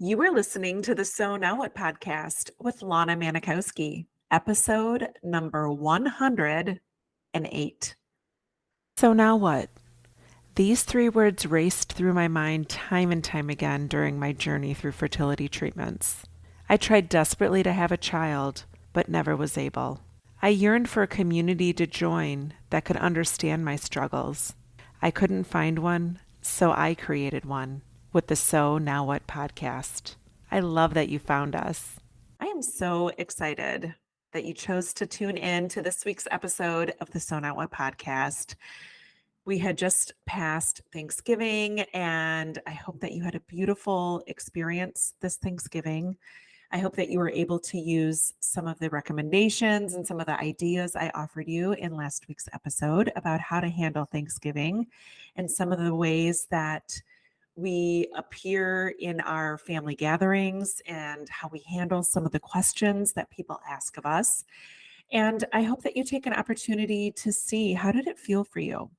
You are listening to the So Now What podcast with Lana Manikowski, episode number 108. So now what? These three words raced through my mind time and time again during my journey through fertility treatments. I tried desperately to have a child, but never was able. I yearned for a community to join that could understand my struggles. I couldn't find one, so I created one with the So Now What podcast. I love that you found us. I am so excited that you chose to tune in to this week's episode of the So Now What podcast. We had just passed Thanksgiving, and I hope that you had a beautiful experience this Thanksgiving. I hope that you were able to use some of the recommendations and some of the ideas I offered you in last week's episode about how to handle Thanksgiving and some of the ways that we appear in our family gatherings and how we handle some of the questions that people ask of us. And I hope that you take an opportunity to see, how did it feel for you?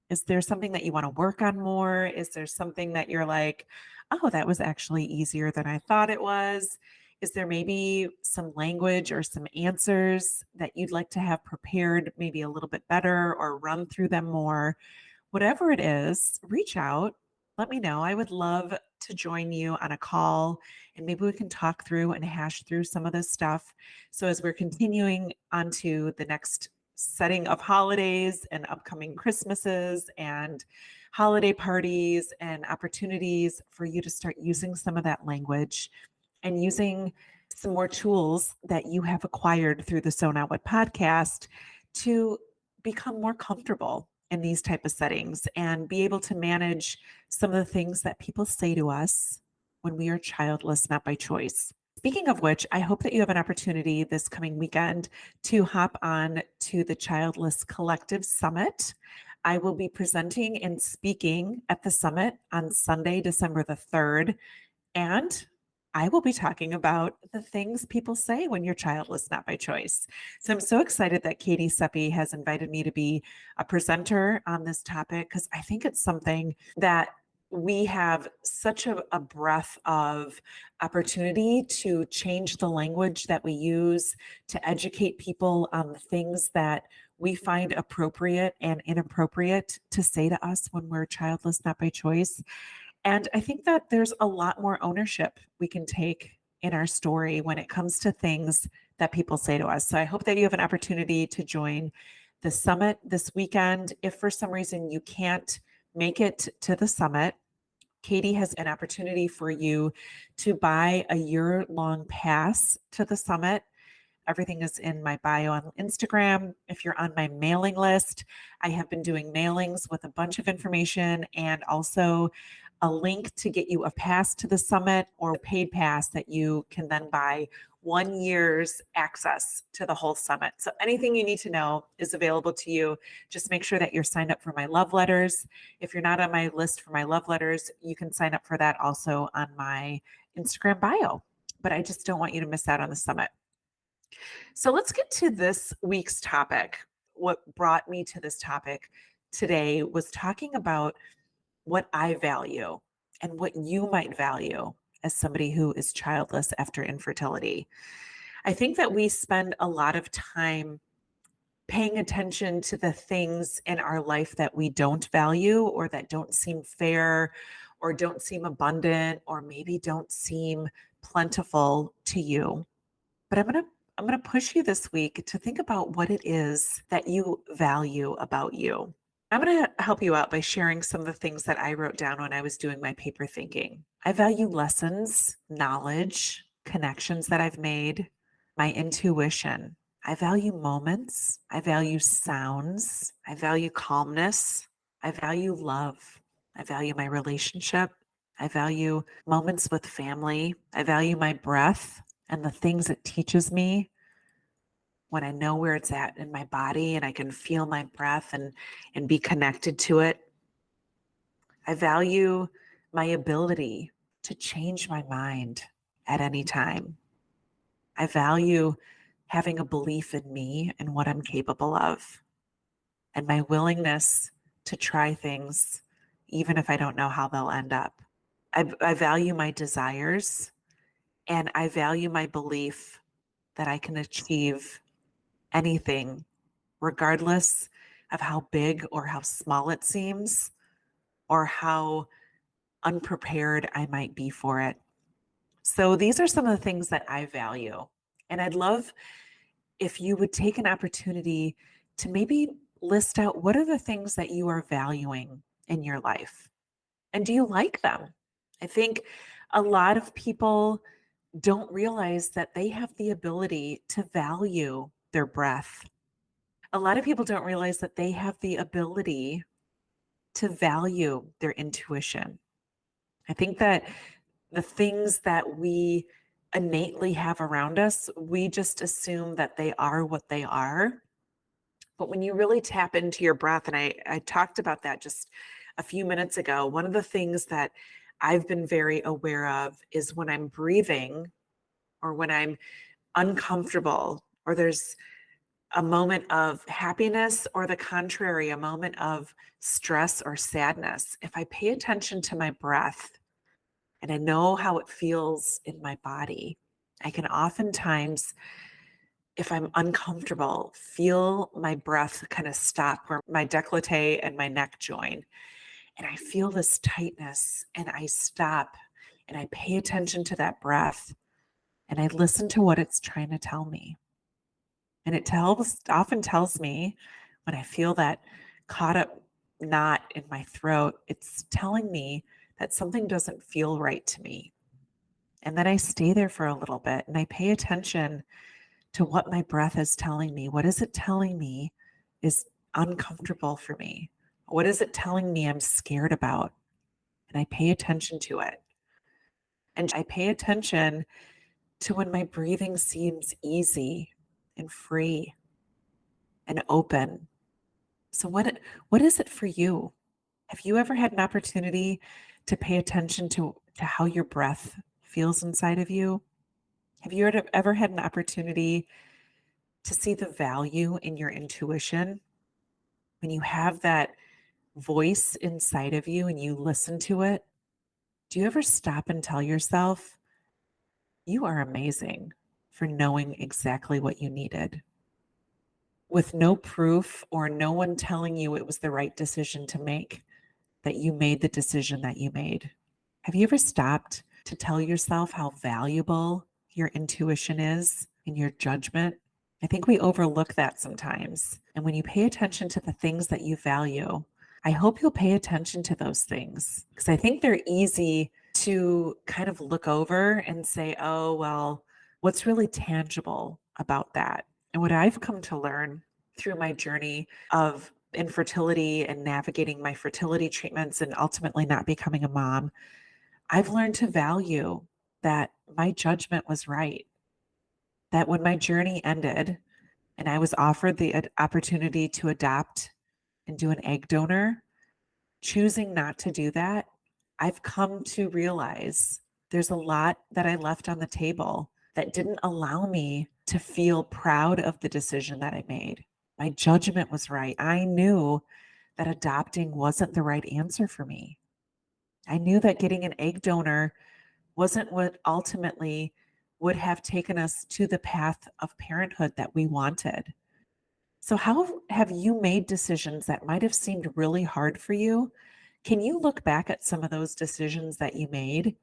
Is there something that you want to work on more? Is there something that you're like, oh, that was actually easier than I thought it was? Is there maybe some language or some answers that you'd like to have prepared maybe a little bit better or run through them more? Whatever it is, reach out. Let me know. I would love to join you on a call and maybe we can talk through and hash through some of this stuff. So, as we're continuing onto the next setting of holidays and upcoming Christmases and holiday parties and opportunities for you to start using some of that language and using some more tools that you have acquired through the So Now What podcast to become more comfortable in these type of settings and be able to manage some of the things that people say to us when we are childless, not by choice. Speaking of which, I hope that you have an opportunity this coming weekend to hop on to the Childless Collective Summit. I will be presenting and speaking at the summit on Sunday, December the 3rd, and I will be talking about the things people say when you're childless, not by choice. So I'm so excited that Katie Seppi has invited me to be a presenter on this topic because I think it's something that we have such a breadth of opportunity to change the language that we use to educate people on the things that we find appropriate and inappropriate to say to us when we're childless, not by choice. And I think that there's a lot more ownership we can take in our story when it comes to things that people say to us. So I hope that you have an opportunity to join the summit this weekend. If for some reason you can't make it to the summit, Katie has an opportunity for you to buy a year-long pass to the summit. Everything is in my bio on Instagram. If you're on my mailing list, I have been doing mailings with a bunch of information and also a link to get you a pass to the summit or a paid pass that you can then buy 1 year's access to the whole summit. So anything you need to know is available to you. Just make sure that you're signed up for my love letters. If you're not on my list for my love letters, you can sign up for that also on my Instagram bio. But I just don't want you to miss out on the summit. So let's get to this week's topic. What brought me to this topic today was talking about what I value and what you might value as somebody who is childless after infertility. I think that we spend a lot of time paying attention to the things in our life that we don't value or that don't seem fair or don't seem abundant or maybe don't seem plentiful to you. But I'm going to push you this week to think about what it is that you value about you. I'm going to help you out by sharing some of the things that I wrote down when I was doing my paper thinking. I value lessons, knowledge, connections that I've made, my intuition. I value moments. I value sounds. I value calmness. I value love. I value my relationship. I value moments with family. I value my breath and the things it teaches me when I know where it's at in my body and I can feel my breath and be connected to it. I value my ability to change my mind at any time. I value having a belief in me and what I'm capable of and my willingness to try things even if I don't know how they'll end up. I value my desires, and I value my belief that I can achieve anything, regardless of how big or how small it seems, or how unprepared I might be for it. So these are some of the things that I value. And I'd love if you would take an opportunity to maybe list out what are the things that you are valuing in your life, and do you like them? I think a lot of people don't realize that they have the ability to value their breath. A lot of people don't realize that they have the ability to value their intuition. I think that the things that we innately have around us, we just assume that they are what they are. But when you really tap into your breath, and I talked about that just a few minutes ago, one of the things that I've been very aware of is when I'm breathing or when I'm uncomfortable or there's a moment of happiness or the contrary, a moment of stress or sadness. If I pay attention to my breath and I know how it feels in my body, I can oftentimes, if I'm uncomfortable, feel my breath kind of stop where my décolleté and my neck join. And I feel this tightness and I stop and I pay attention to that breath and I listen to what it's trying to tell me. And it often tells me when I feel that caught up knot in my throat, it's telling me that something doesn't feel right to me. And then I stay there for a little bit and I pay attention to what my breath is telling me. What is it telling me is uncomfortable for me? What is it telling me I'm scared about? And I pay attention to it. And I pay attention to when my breathing seems easy and free and open. So what is it for you? Have you ever had an opportunity to pay attention to how your breath feels inside of you? Have you ever had an opportunity to see the value in your intuition? When you have that voice inside of you and you listen to it, do you ever stop and tell yourself, you are amazing for knowing exactly what you needed? With no proof or no one telling you it was the right decision to make, that you made the decision that you made. Have you ever stopped to tell yourself how valuable your intuition is and your judgment? I think we overlook that sometimes. And when you pay attention to the things that you value, I hope you'll pay attention to those things because I think they're easy to kind of look over and say, oh, well, what's really tangible about that? And what I've come to learn through my journey of infertility and navigating my fertility treatments and ultimately not becoming a mom, I've learned to value that my judgment was right. That when my journey ended and I was offered the opportunity to adopt and do an egg donor, choosing not to do that, I've come to realize there's a lot that I left on the table that didn't allow me to feel proud of the decision that I made. My judgment was right. I knew that adopting wasn't the right answer for me. I knew that getting an egg donor wasn't what ultimately would have taken us to the path of parenthood that we wanted. So, how have you made decisions that might have seemed really hard for you? Can you look back at some of those decisions that you made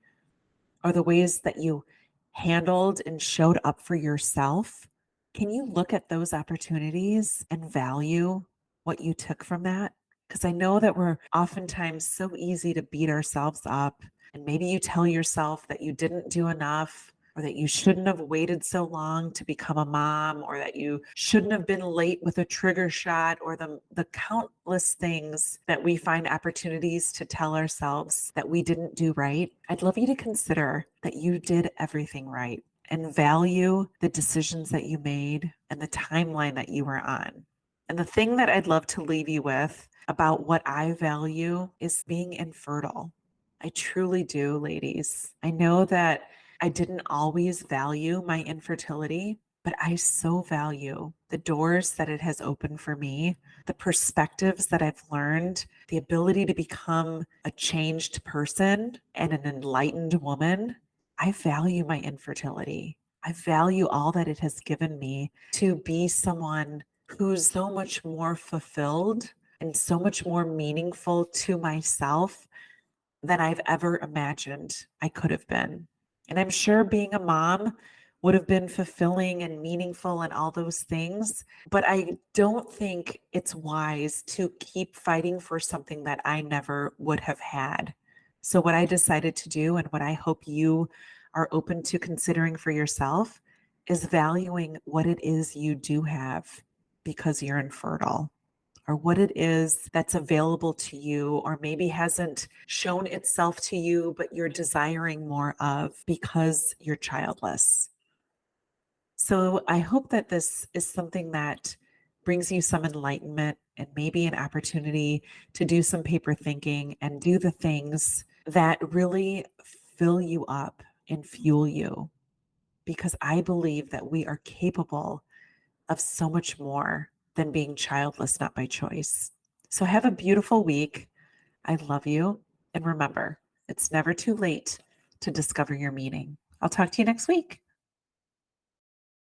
or the ways that you handled and showed up for yourself? Can you look at those opportunities and value what you took from that? Because I know that we're oftentimes so easy to beat ourselves up. And maybe you tell yourself that you didn't do enough, or that you shouldn't have waited so long to become a mom, or that you shouldn't have been late with a trigger shot, or the countless things that we find opportunities to tell ourselves that we didn't do right. I'd love you to consider that you did everything right and value the decisions that you made and the timeline that you were on. And the thing that I'd love to leave you with about what I value is being infertile. I truly do, ladies. I know that I didn't always value my infertility. but I so value the doors that it has opened for me, the perspectives that I've learned, the ability to become a changed person and an enlightened woman. I value my infertility. I value all that it has given me to be someone who's so much more fulfilled and so much more meaningful to myself than I've ever imagined I could have been. And I'm sure being a mom would have been fulfilling and meaningful and all those things. But I don't think it's wise to keep fighting for something that I never would have had. So, what I decided to do, and what I hope you are open to considering for yourself, is valuing what it is you do have because you're infertile, or what it is that's available to you, or maybe hasn't shown itself to you, but you're desiring more of because you're childless. So I hope that this is something that brings you some enlightenment and maybe an opportunity to do some paper thinking and do the things that really fill you up and fuel you. Because I believe that we are capable of so much more than being childless, not by choice. So have a beautiful week. I love you. And remember, it's never too late to discover your meaning. I'll talk to you next week.